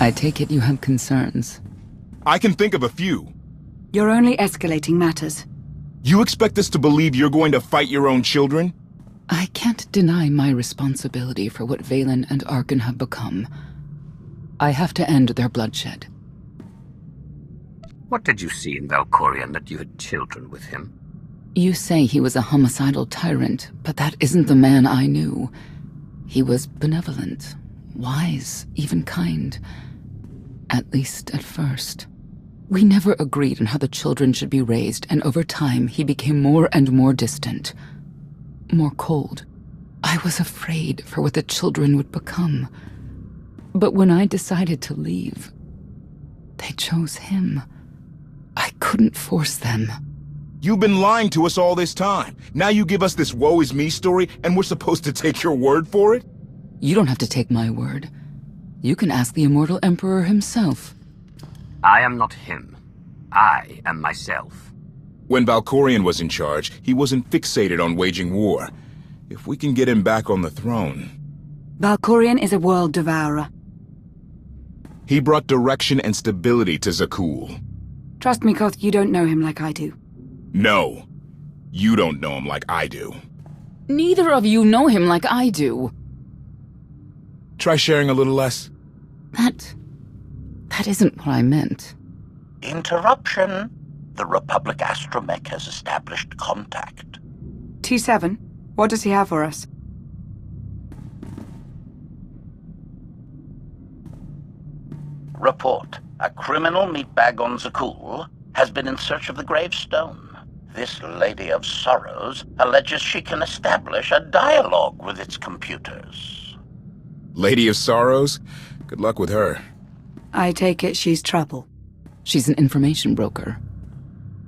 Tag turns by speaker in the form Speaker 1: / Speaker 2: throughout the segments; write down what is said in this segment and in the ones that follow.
Speaker 1: I take it you have concerns.
Speaker 2: I can think of a few.
Speaker 3: You're only escalating matters.
Speaker 2: You expect us to believe you're going to fight your own children?
Speaker 1: I can't deny my responsibility for what Valen and Arkan have become. I have to end their bloodshed.
Speaker 4: What did you see in Valkorion that you had children with him?
Speaker 1: You say he was a homicidal tyrant, but that isn't the man I knew. He was benevolent, wise, even kind. At least at first. We never agreed on how the children should be raised, and over time he became more and more distant. More cold. I was afraid for what the children would become. But when I decided to leave, they chose him. I couldn't force them.
Speaker 2: You've been lying to us all this time. Now you give us this woe is me story, and we're supposed to take your word for it?
Speaker 1: You don't have to take my word. You can ask the Immortal Emperor himself.
Speaker 4: I am not him. I am myself.
Speaker 2: When Valkorion was in charge, he wasn't fixated on waging war. If we can get him back on the throne...
Speaker 3: Valkorion is a world devourer.
Speaker 2: He brought direction and stability to Zakul.
Speaker 3: Trust me, Koth, you don't know him like I do.
Speaker 2: No. You don't know him like I do.
Speaker 1: Neither of you know him like I do.
Speaker 2: Try sharing a little less.
Speaker 1: That isn't what I meant.
Speaker 5: Interruption. The Republic astromech has established contact.
Speaker 3: T7, what does he have for us?
Speaker 5: Report. A criminal meatbag on Zakul has been in search of the gravestone. This Lady of Sorrows alleges she can establish a dialogue with its computers.
Speaker 2: Lady of Sorrows? Good luck with her.
Speaker 3: I take it she's trouble.
Speaker 1: She's an information broker.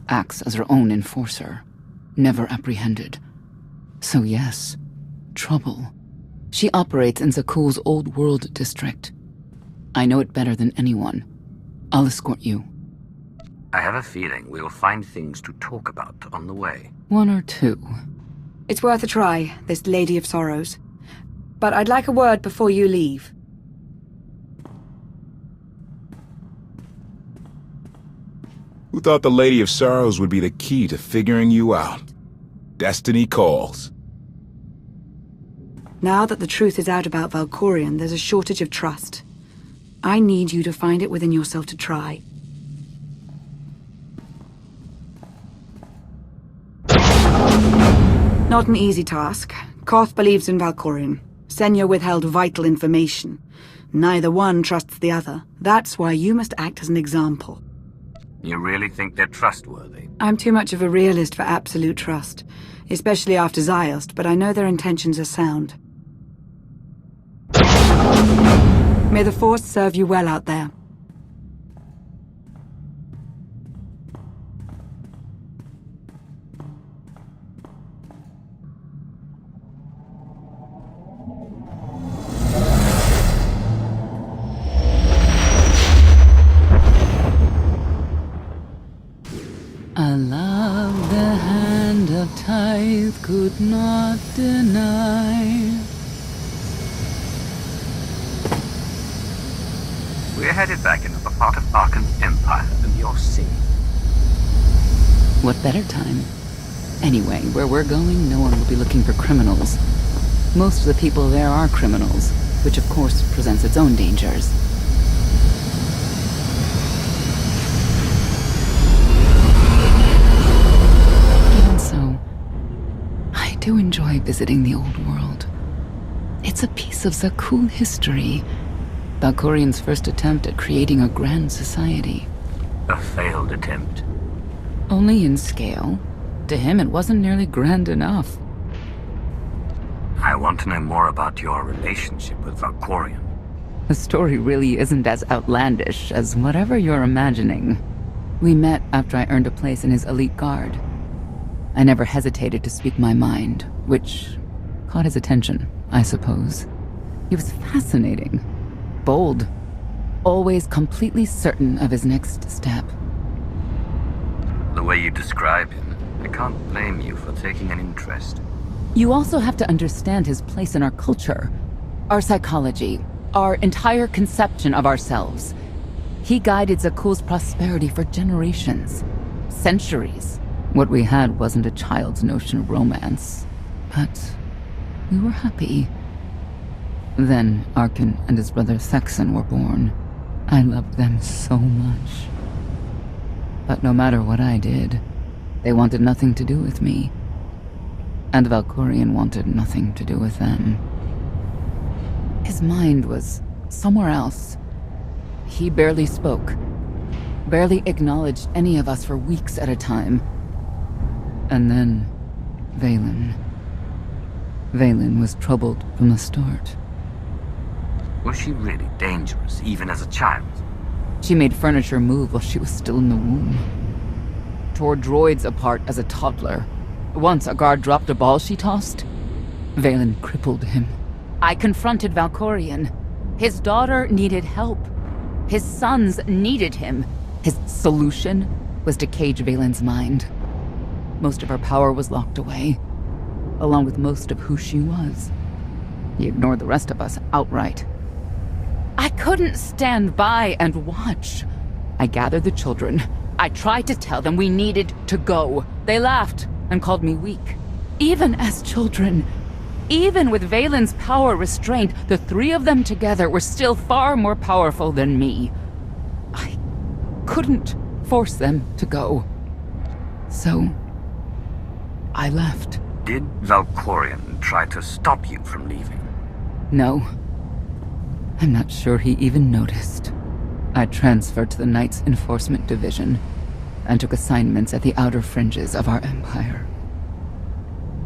Speaker 1: Acts as her own enforcer. Never apprehended. So yes, trouble. She operates in Zakul's Old World district. I know it better than anyone. I'll escort you.
Speaker 4: I have a feeling we'll find things to talk about on the way.
Speaker 1: One or two.
Speaker 3: It's worth a try, this Lady of Sorrows. But I'd like a word before you leave.
Speaker 2: Who thought the Lady of Sorrows would be the key to figuring you out? Destiny calls.
Speaker 3: Now that the truth is out about Valkorion, there's a shortage of trust. I need you to find it within yourself to try. Not an easy task. Koth believes in Valkorion. Senya withheld vital information. Neither one trusts the other. That's why you must act as an example.
Speaker 4: You really think they're trustworthy?
Speaker 3: I'm too much of a realist for absolute trust. Especially after Ziost, but I know their intentions are sound. May the Force serve you well out there.
Speaker 1: I love the hand of tithe could not deny.
Speaker 4: We're headed back into the part of Arkan's empire than your city.
Speaker 1: What better time? Anyway, where we're going, no one will be looking for criminals. Most of the people there are criminals, which of course presents its own dangers. Even so, I do enjoy visiting the old world. It's a piece of Zakul history. Valkorion's first attempt at creating a grand society.
Speaker 4: A failed attempt.
Speaker 1: Only in scale. To him, it wasn't nearly grand enough.
Speaker 4: I want to know more about your relationship with Valkorion.
Speaker 1: The story really isn't as outlandish as whatever you're imagining. We met after I earned a place in his elite guard. I never hesitated to speak my mind, which caught his attention, I suppose. He was fascinating. Bold. Always completely certain of his next step.
Speaker 4: The way you describe him, I can't blame you for taking an interest.
Speaker 1: You also have to understand his place in our culture, our psychology, our entire conception of ourselves. He guided Zakuul's prosperity for generations, centuries. What we had wasn't a child's notion of romance, but we were happy. Then Arkin and his brother Thexan were born. I loved them so much. But no matter what I did, they wanted nothing to do with me. And Valkorion wanted nothing to do with them. His mind was somewhere else. He barely spoke, barely acknowledged any of us for weeks at a time. And then, Vaylin. Vaylin was troubled from the start.
Speaker 4: Was she really dangerous, even as a child?
Speaker 1: She made furniture move while she was still in the womb. Tore droids apart as a toddler. Once a guard dropped a ball she tossed. Vaylin crippled him. I confronted Valkorion. His daughter needed help. His sons needed him. His solution was to cage Vaylin's mind. Most of her power was locked away, along with most of who she was. He ignored the rest of us outright. I couldn't stand by and watch. I gathered the children. I tried to tell them we needed to go. They laughed and called me weak. Even as children, even with Vaylin's power restrained, the three of them together were still far more powerful than me. I couldn't force them to go. So, I left.
Speaker 4: Did Valkorion try to stop you from leaving?
Speaker 1: No. I'm not sure he even noticed. I transferred to the Knights Enforcement Division and took assignments at the outer fringes of our empire.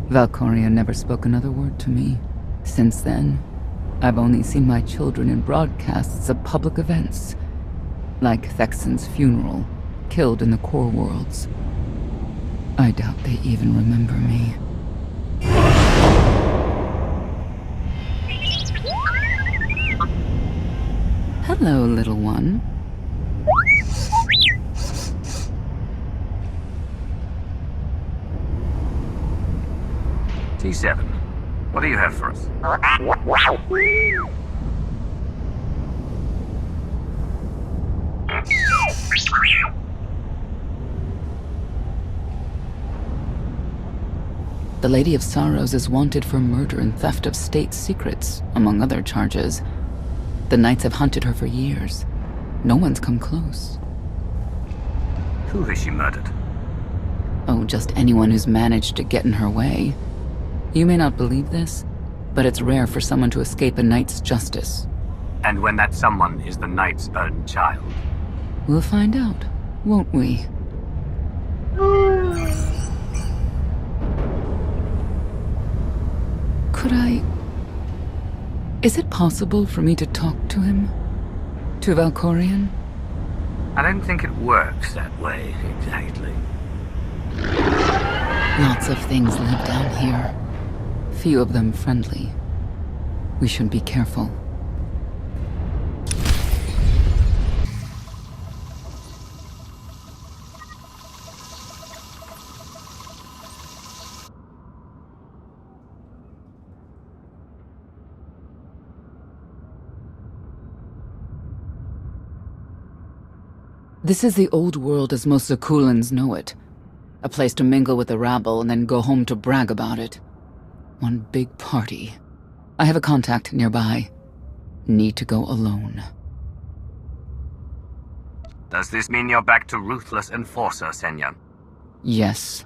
Speaker 1: Valkorion never spoke another word to me. Since then, I've only seen my children in broadcasts of public events, like Thexan's funeral, killed in the core worlds. I doubt they even remember me. Hello, little one.
Speaker 4: T7, what do you have for us?
Speaker 1: The Lady of Sorrows is wanted for murder and theft of state secrets, among other charges. The Knights have hunted her for years. No one's come close.
Speaker 4: Who has she murdered?
Speaker 1: Oh, just anyone who's managed to get in her way. You may not believe this, but it's rare for someone to escape a knight's justice.
Speaker 4: And when that someone is the knight's own child?
Speaker 1: We'll find out, won't we? Could I... Is it possible for me to talk to him? To Valkorion?
Speaker 4: I don't think it works that way, exactly.
Speaker 1: Lots of things live down here. Few of them friendly. We should be careful. This is the old world as most Zakuulans know it. A place to mingle with the rabble and then go home to brag about it. One big party. I have a contact nearby. Need to go alone.
Speaker 4: Does this mean you're back to ruthless enforcer, Senya?
Speaker 1: Yes.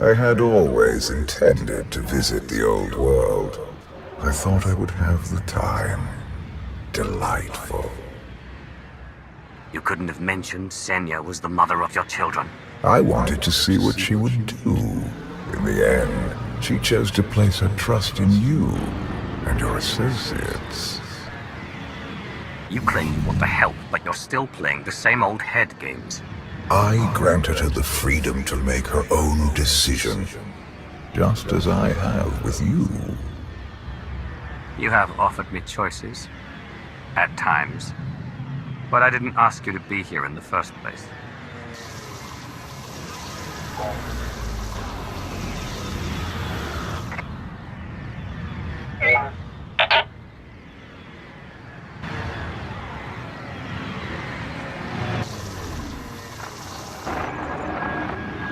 Speaker 6: I had always intended to visit the old world. I thought I would have the time. Delightful.
Speaker 4: You couldn't have mentioned Senya was the mother of your children.
Speaker 6: I wanted to see what she would do. In the end, she chose to place her trust in you and your associates.
Speaker 4: You claim you want to help, but you're still playing the same old head games.
Speaker 6: I granted her the freedom to make her own decision, just as I have with you.
Speaker 4: You have offered me choices. At times. But I didn't ask you to be here in the first place.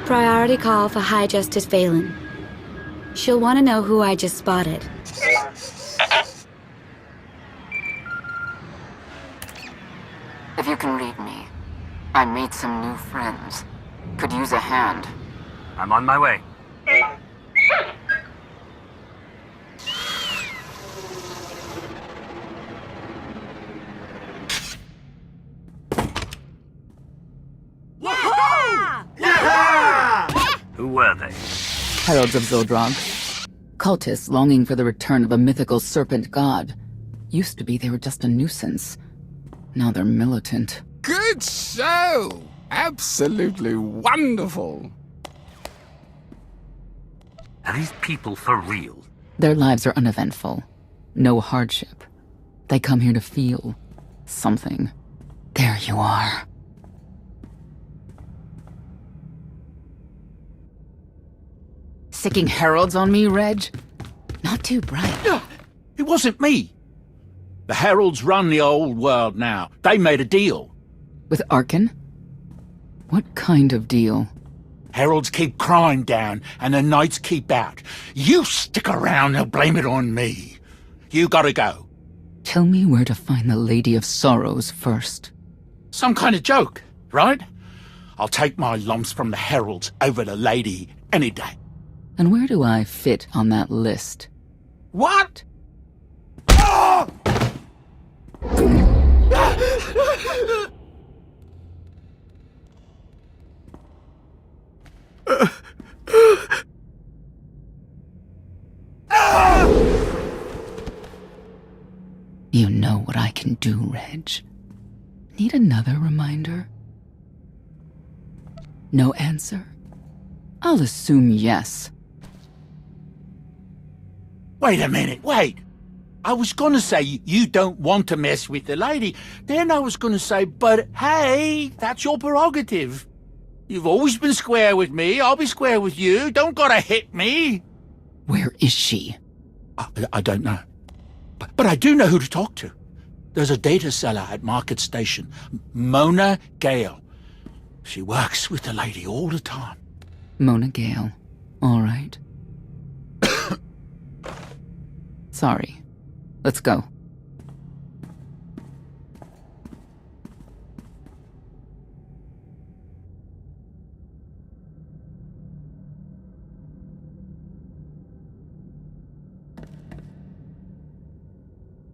Speaker 7: Priority call for High Justice Valen. She'll want to know who I just spotted.
Speaker 1: If you can read me, I made some new friends. Could use a hand.
Speaker 4: I'm on my way. Who were they?
Speaker 1: Heralds of Zodrog. Cultists longing for the return of a mythical serpent god. Used to be they were just a nuisance. Now they're militant.
Speaker 8: Good show! Absolutely wonderful.
Speaker 4: Are these people for real?
Speaker 1: Their lives are uneventful. No hardship. They come here to feel something. There you are. Sicking heralds on me, Reg? Not too bright.
Speaker 9: It wasn't me. The heralds run the old world now. They made a deal.
Speaker 1: With Arkan? What kind of deal?
Speaker 9: Heralds keep crime down, and the knights keep out. You stick around, they'll blame it on me. You gotta go.
Speaker 1: Tell me where to find the Lady of Sorrows first.
Speaker 9: Some kind of joke, right? I'll take my lumps from the heralds over the lady any day.
Speaker 1: And where do I fit on that list?
Speaker 9: What?
Speaker 1: You know what I can do, Reg. Need another reminder? No answer? I'll assume yes.
Speaker 9: Wait a minute, wait. I was gonna say you don't want to mess with the lady. Then I was gonna say, but hey, that's your prerogative. You've always been square with me, I'll be square with you. Don't gotta hit me.
Speaker 1: Where is she?
Speaker 9: I don't know. But I do know who to talk to. There's a data seller at Market Station, Mona Gale. She works with the lady all the time.
Speaker 1: Mona Gale. All right. Sorry. Let's go.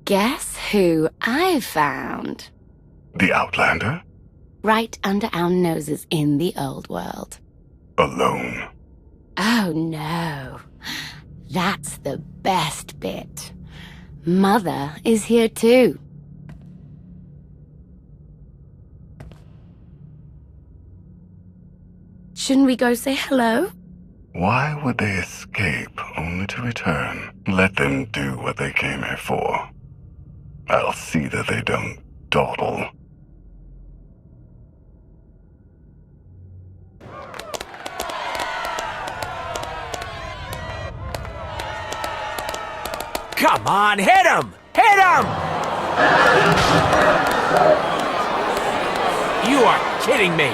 Speaker 7: Guess who I found?
Speaker 6: The Outlander?
Speaker 7: Right under our noses in the old world.
Speaker 6: Alone.
Speaker 7: Oh no. That's the best bit. Mother is here too. Shouldn't we go say hello?
Speaker 6: Why would they escape only to return? Let them do what they came here for. I'll see that they don't dawdle.
Speaker 10: Come on, hit him! Hit him! You are kidding me!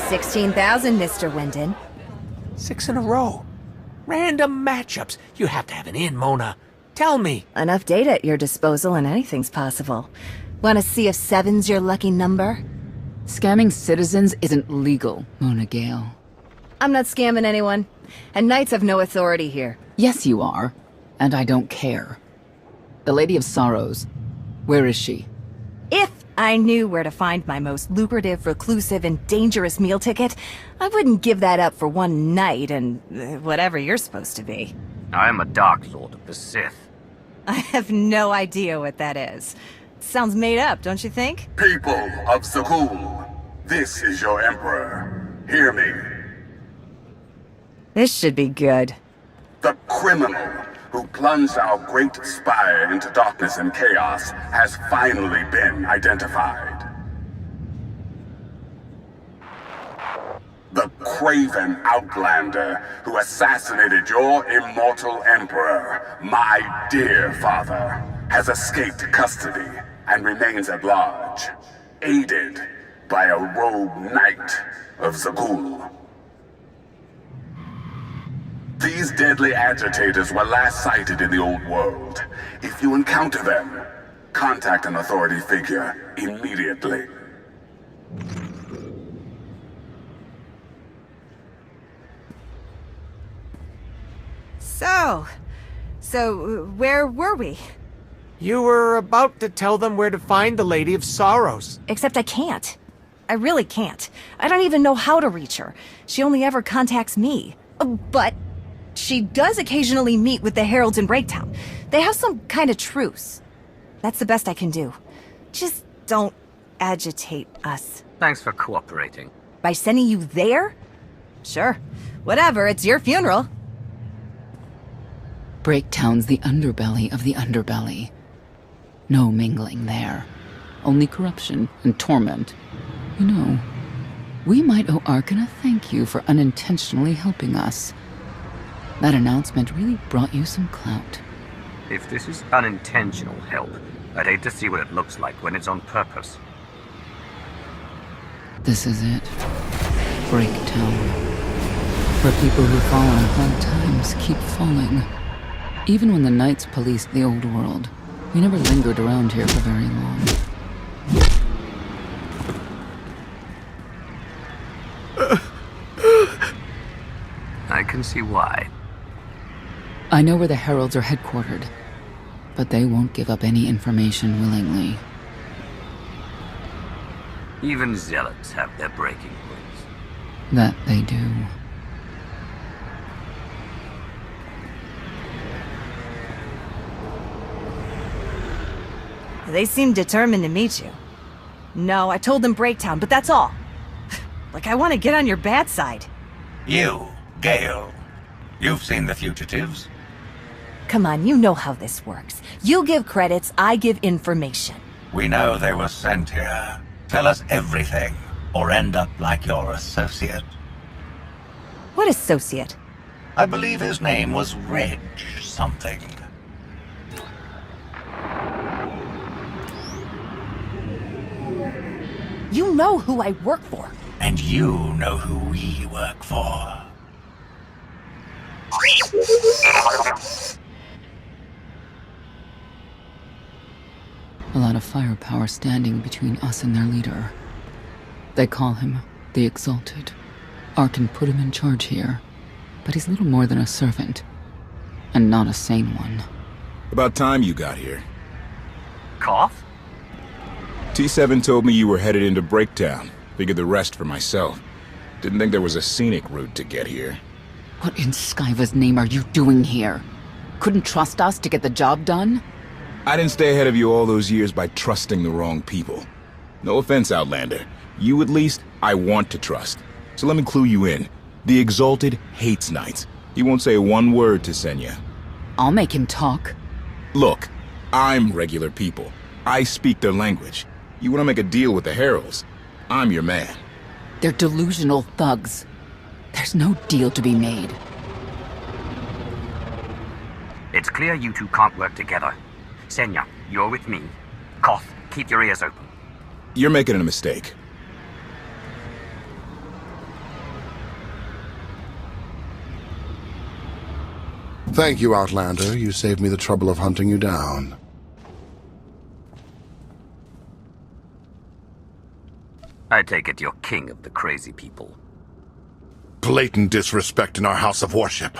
Speaker 11: $16,000, Mr. Wyndon.
Speaker 10: 6 in a row. Random matchups. You have to have an in, Mona. Tell me.
Speaker 11: Enough data at your disposal and anything's possible. Want to see if 7's your lucky number?
Speaker 1: Scamming citizens isn't legal, Mona Gale.
Speaker 11: I'm not scamming anyone. And knights have no authority here.
Speaker 1: Yes, you are. And I don't care. The Lady of Sorrows. Where is she?
Speaker 11: If I knew where to find my most lucrative, reclusive, and dangerous meal ticket, I wouldn't give that up for one night and whatever you're supposed to be.
Speaker 4: I am a Dark Lord of the Sith.
Speaker 11: I have no idea what that is. Sounds made up, don't you think?
Speaker 6: People of Zakul, this is your Emperor. Hear me.
Speaker 11: This should be good.
Speaker 6: The criminal who plunged our great spire into darkness and chaos has finally been identified. The craven outlander who assassinated your immortal emperor, my dear father, has escaped custody and remains at large, aided by a rogue knight of Zakul. These deadly agitators were last sighted in the old world. If you encounter them, contact an authority figure immediately.
Speaker 11: So where were we?
Speaker 10: You were about to tell them where to find the Lady of Sorrows.
Speaker 11: Except I can't. I really can't. I don't even know how to reach her. She only ever contacts me. But she does occasionally meet with the Heralds in Breaktown. They have some kind of truce. That's the best I can do. Just don't agitate us.
Speaker 4: Thanks for cooperating.
Speaker 11: By sending you there? Sure. Whatever, it's your funeral.
Speaker 1: Breaktown's the underbelly of the underbelly. No mingling there. Only corruption and torment. You know, we might owe Arkan a thank you for unintentionally helping us. That announcement really brought you some clout.
Speaker 4: If this is unintentional help, I'd hate to see what it looks like when it's on purpose.
Speaker 1: This is it. Breaktown. Where people who fall on hard times keep falling. Even when the Knights policed the old world, we never lingered around here for very long.
Speaker 4: I can see why.
Speaker 1: I know where the Heralds are headquartered, but they won't give up any information willingly.
Speaker 4: Even zealots have their breaking points.
Speaker 1: That they do.
Speaker 11: They seem determined to meet you. No, I told them Breaktown, but that's all. Like I want to get on your bad side.
Speaker 12: You, Gale. You've seen the fugitives.
Speaker 11: Come on, you know how this works. You give credits, I give information.
Speaker 12: We know they were sent here. Tell us everything, or end up like your associate.
Speaker 11: What associate?
Speaker 12: I believe his name was Reg something.
Speaker 11: You know who I work for.
Speaker 12: And you know who we work for.
Speaker 1: A lot of firepower standing between us and their leader. They call him the Exalted. Arkan put him in charge here, but he's little more than a servant, and not a sane one.
Speaker 2: About time you got here.
Speaker 4: KotFE?
Speaker 2: T7 told me you were headed into Breaktown. Figured the rest for myself. Didn't think there was a scenic route to get here.
Speaker 1: What in Skyva's name are you doing here? Couldn't trust us to get the job done?
Speaker 2: I didn't stay ahead of you all those years by trusting the wrong people. No offense, Outlander. You at least, I want to trust. So let me clue you in. The Exalted hates Knights. He won't say one word to Senya.
Speaker 1: I'll make him talk.
Speaker 2: Look, I'm regular people. I speak their language. You want to make a deal with the Heralds? I'm your man.
Speaker 1: They're delusional thugs. There's no deal to be made.
Speaker 4: It's clear you two can't work together. Senya, you're with me. KotFE, keep your ears open.
Speaker 2: You're making a mistake.
Speaker 13: Thank you, Outlander. You saved me the trouble of hunting you down.
Speaker 4: I take it you're king of the crazy people.
Speaker 13: Blatant disrespect in our house of worship.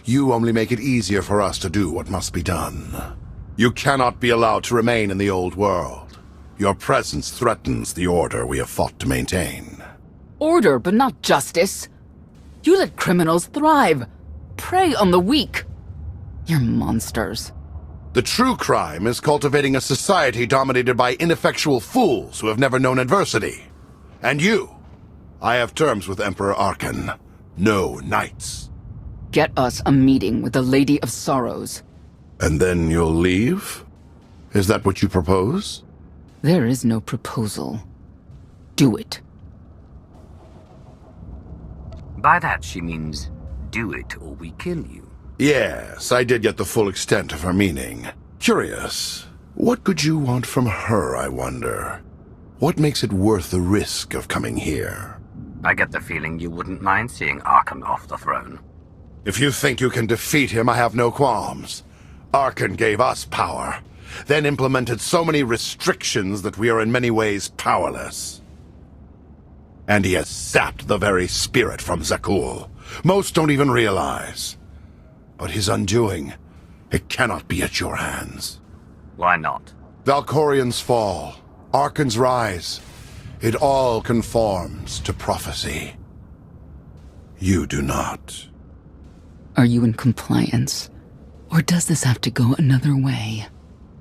Speaker 13: You only make it easier for us to do what must be done. You cannot be allowed to remain in the old world. Your presence threatens the order we have fought to maintain.
Speaker 1: Order, but not justice. You let criminals thrive. Prey on the weak. You're monsters.
Speaker 13: The true crime is cultivating a society dominated by ineffectual fools who have never known adversity. And you, I have terms with Emperor Arkan. No knights.
Speaker 1: Get us a meeting with the Lady of Sorrows.
Speaker 13: And then you'll leave? Is that what you propose?
Speaker 1: There is no proposal. Do it.
Speaker 4: By that she means, do it or we kill you.
Speaker 13: Yes, I did get the full extent of her meaning. Curious. What could you want from her, I wonder? What makes it worth the risk of coming here?
Speaker 4: I get the feeling you wouldn't mind seeing Arkan off the throne.
Speaker 13: If you think you can defeat him, I have no qualms. Arkan gave us power, then implemented so many restrictions that we are in many ways powerless. And he has sapped the very spirit from Zakul. Most don't even realize. But his undoing, it cannot be at your hands.
Speaker 4: Why not?
Speaker 13: Valkorian's fall, Arkan's rise, it all conforms to prophecy. You do not.
Speaker 1: Are you in compliance? Or does this have to go another way?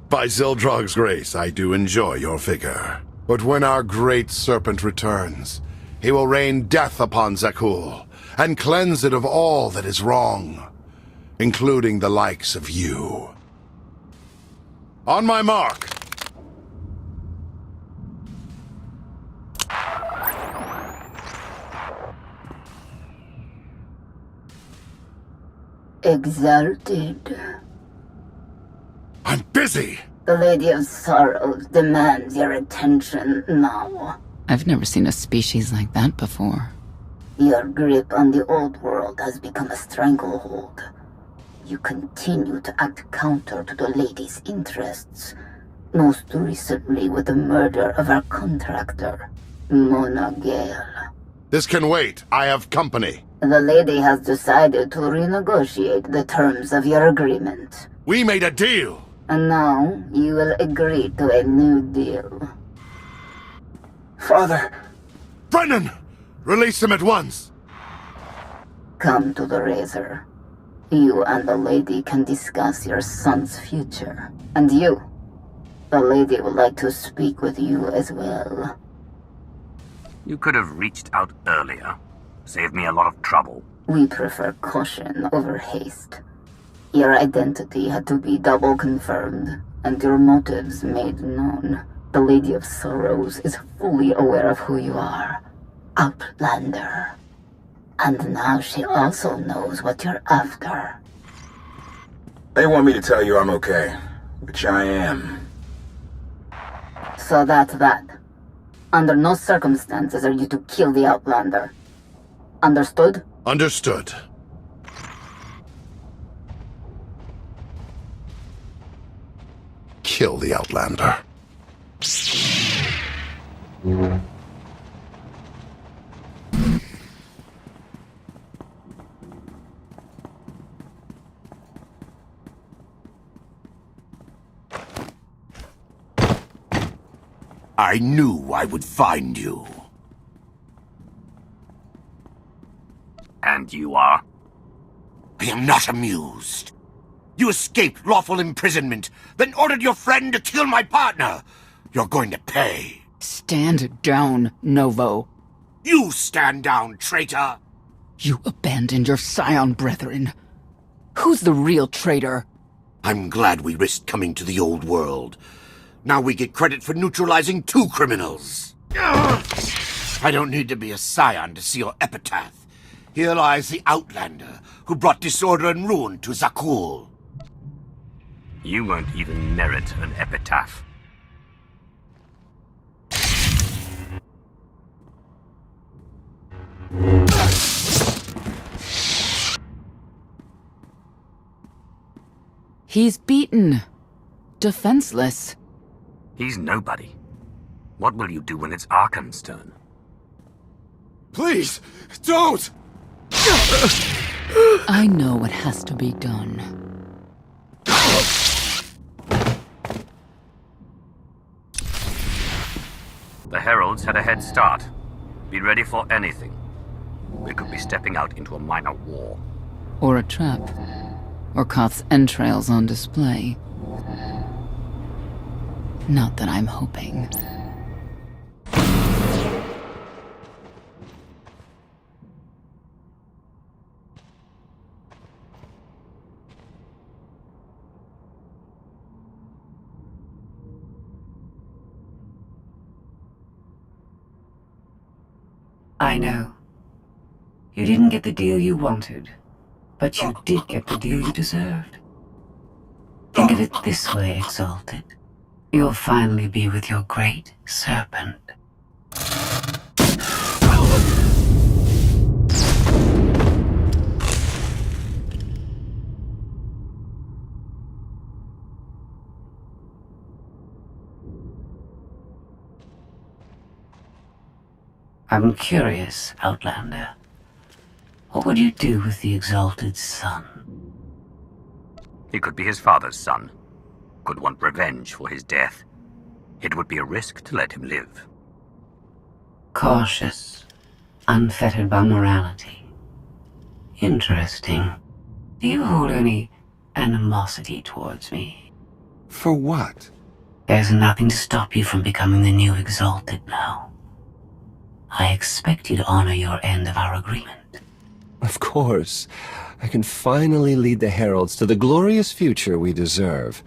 Speaker 13: By Zildrog's grace, I do enjoy your vigor. But when our great serpent returns, he will rain death upon Zakul, and cleanse it of all that is wrong, including the likes of you. On my mark!
Speaker 14: Exalted.
Speaker 13: I'm busy!
Speaker 14: The Lady of Sorrows demands your attention now.
Speaker 1: I've never seen a species like that before.
Speaker 14: Your grip on the old world has become a stranglehold. You continue to act counter to the Lady's interests, most recently with the murder of our contractor, Mona Gale.
Speaker 13: This can wait. I have company.
Speaker 14: The Lady has decided to renegotiate the terms of your agreement.
Speaker 13: We made a deal!
Speaker 14: And now you will agree to a new deal.
Speaker 13: Father! Brennan! Release him at once!
Speaker 14: Come to the Razor. You and the Lady can discuss your son's future. And you, the Lady would like to speak with you as well.
Speaker 4: You could have reached out earlier. Saved me a lot of trouble.
Speaker 14: We prefer caution over haste. Your identity had to be double confirmed, and your motives made known. The Lady of Sorrows is fully aware of who you are. Outlander. And now she also knows what you're after.
Speaker 2: They want me to tell you I'm okay, which I am.
Speaker 14: So that's that. Under no circumstances are you to kill the Outlander. Understood?
Speaker 13: Understood. Kill the Outlander.
Speaker 15: I knew I would find you.
Speaker 4: And you are?
Speaker 15: I am not amused. You escaped lawful imprisonment, then ordered your friend to kill my partner. You're going to pay.
Speaker 1: Stand down, Novo.
Speaker 15: You stand down, traitor!
Speaker 1: You abandoned your scion brethren. Who's the real traitor?
Speaker 15: I'm glad we risked coming to the old world. Now we get credit for neutralizing 2 criminals. I don't need to be a scion to see your epitaph. Here lies the Outlander, who brought disorder and ruin to Zakul.
Speaker 4: You won't even merit an epitaph.
Speaker 1: He's beaten. Defenseless.
Speaker 4: He's nobody. What will you do when it's Arkan's turn?
Speaker 8: Please, don't!
Speaker 1: I know what has to be done.
Speaker 4: The Heralds had a head start. Be ready for anything. We could be stepping out into a minor war.
Speaker 1: Or a trap. or Koth's entrails on display. Not that I'm hoping.
Speaker 16: I know. You didn't get the deal you wanted, but you did get the deal you deserved. Think of it this way, Exalted. You'll finally be with your great serpent. I'm curious, Outlander. What would you do with the Exalted's son?
Speaker 4: He could be his father's son. Could want revenge for his death. It would be a risk to let him live.
Speaker 16: Cautious, unfettered by morality. Interesting. Do you hold any animosity towards me?
Speaker 10: For what?
Speaker 16: There's nothing to stop you from becoming the new Exalted now. I expect you to honor your end of our agreement.
Speaker 10: Of course. I can finally lead the Heralds to the glorious future we deserve.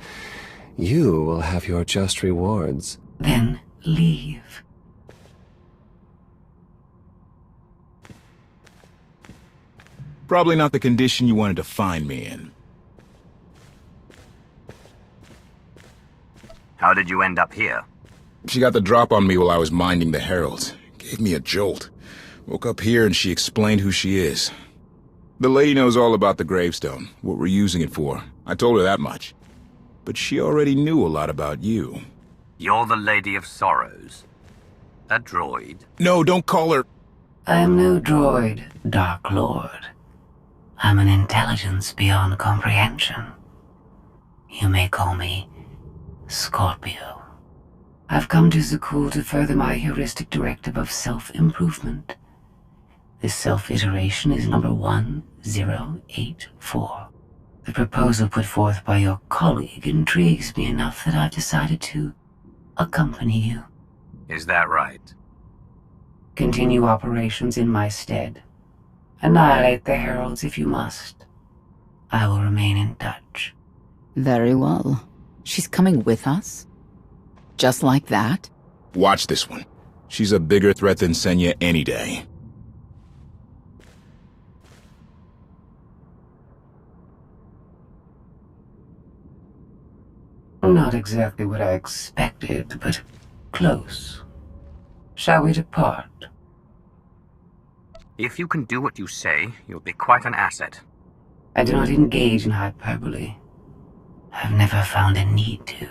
Speaker 10: You will have your just rewards.
Speaker 16: Then leave.
Speaker 2: Probably not the condition you wanted to find me in.
Speaker 4: How did you end up here?
Speaker 2: She got the drop on me while I was minding the Heralds. Gave me a jolt. Woke up here and she explained who she is. The lady knows all about the gravestone, what we're using it for. I told her that much. But she already knew a lot about you.
Speaker 4: You're the Lady of Sorrows. A droid.
Speaker 2: No, don't call her...
Speaker 16: I am no droid, Dark Lord. I'm an intelligence beyond comprehension. You may call me Scorpio. I've come to Zakul to further my heuristic directive of self-improvement. This self-iteration is number 1084. The proposal put forth by your colleague intrigues me enough that I've decided to accompany you.
Speaker 4: Is that right?
Speaker 16: Continue operations in my stead. Annihilate the Heralds if you must. I will remain in touch.
Speaker 1: Very well. She's coming with us? Just like that?
Speaker 2: Watch this one. She's a bigger threat than Senya any day.
Speaker 16: Not exactly what I expected, but close. Shall we depart?
Speaker 4: If you can do what you say, you'll be quite an asset.
Speaker 16: I do not engage in hyperbole. I've never found a need to.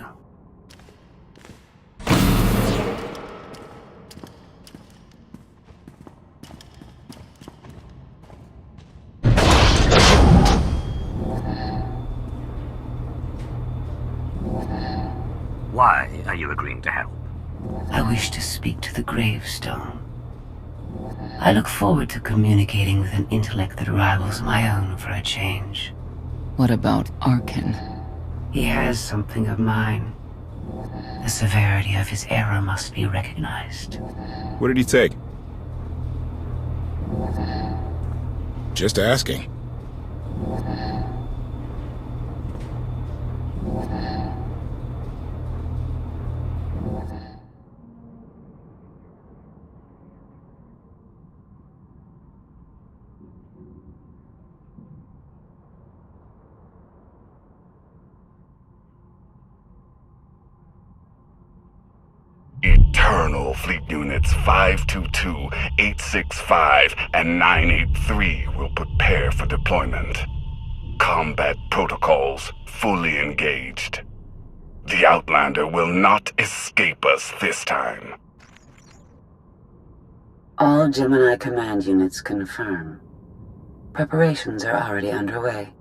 Speaker 4: Why are you agreeing to help?
Speaker 16: I wish to speak to the gravestone. I look forward to communicating with an intellect that rivals my own for a change.
Speaker 1: What about Arkin?
Speaker 16: He has something of mine. The severity of his error must be recognized.
Speaker 2: What did he take? Just asking.
Speaker 6: Eternal Fleet Units 522, 865, and 983 will prepare for deployment. Combat protocols fully engaged. The Outlander will not escape us this time.
Speaker 16: All Gemini command units confirm. Preparations are already underway.